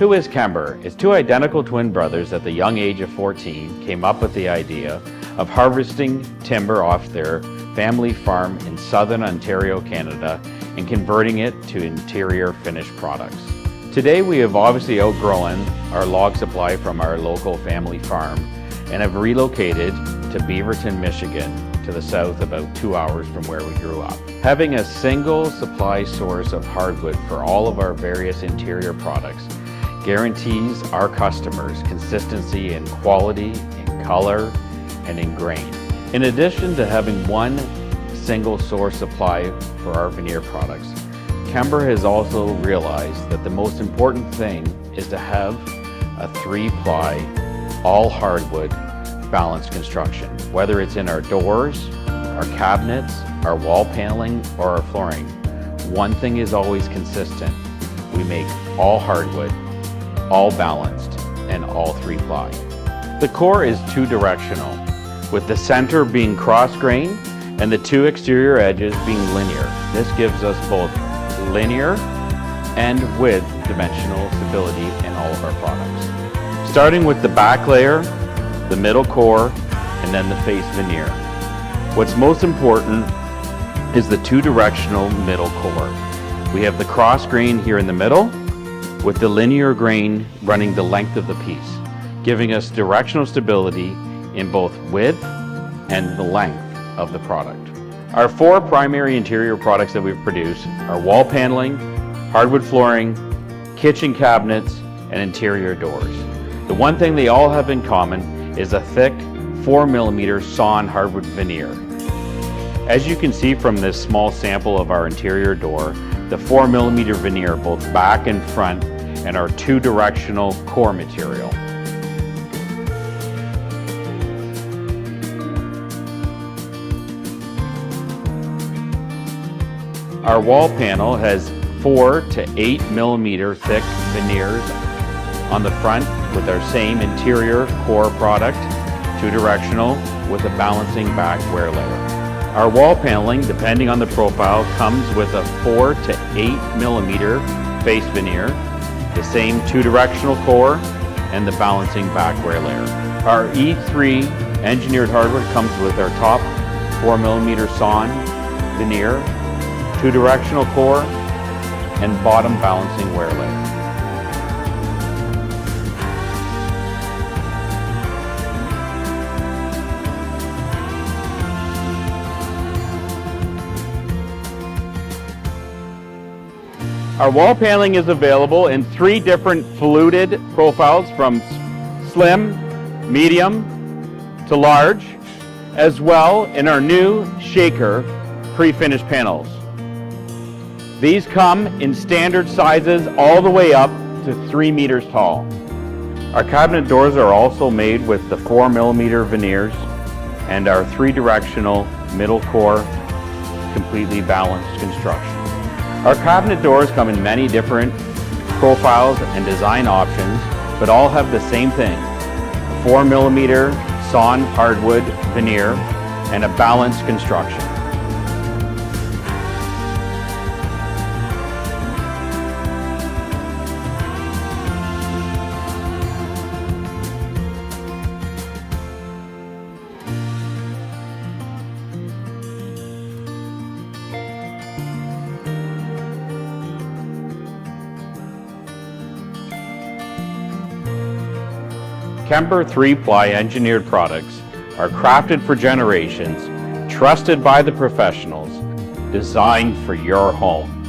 Who is Kember? It's two identical twin brothers at the young age of 14 came up with the idea of harvesting timber off their family farm in southern Ontario, Canada, and converting it to interior finished products. Today we have obviously outgrown our log supply from our local family farm and have relocated to Beaverton, Michigan, to the south about 2 hours from where we grew up. Having a single supply source of hardwood for all of our various interior products guarantees our customers consistency in quality, in color, and in grain. In addition to having one single source supply for our veneer products, Kember has also realized that the most important thing is to have a 3-ply, all hardwood, balanced construction. Whether it's in our doors, our cabinets, our wall paneling, or our flooring, one thing is always consistent. We make all hardwood, all balanced, and all 3-ply. The core is 2-directional, with the center being cross-grain and the 2 exterior edges being linear. This gives us both linear and width dimensional stability in all of our products. Starting with the back layer, the middle core, and then the face veneer. What's most important is the 2-directional middle core. We have the cross grain here in the middle, with the linear grain running the length of the piece, giving us directional stability in both width and the length of the product. Our 4 primary interior products that we've produced are wall paneling, hardwood flooring, kitchen cabinets, and interior doors. The one thing they all have in common is a thick 4mm sawn hardwood veneer. As you can see from this small sample of our interior door, the 4mm veneer both back and front and our 2-directional core material. Our wall panel has 4 to 8mm thick veneers on the front with our same interior core product, 2-directional, with a balancing back wear layer. Our wall paneling, depending on the profile, comes with a 4 to 8mm face veneer, the same 2-directional core, and the balancing back wear layer. Our E3 engineered hardwood comes with our top 4mm sawn veneer, 2-directional core, and bottom balancing wear layer. Our wall paneling is available in 3 different fluted profiles from slim, medium, to large, as well in our new shaker pre-finished panels. These come in standard sizes all the way up to 3 meters tall. Our cabinet doors are also made with the 4mm veneers and our 3-directional middle core completely balanced construction. Our cabinet doors come in many different profiles and design options, but all have the same thing: a 4mm sawn hardwood veneer and a balanced construction. Kember 3-ply engineered products are crafted for generations, trusted by the professionals, designed for your home.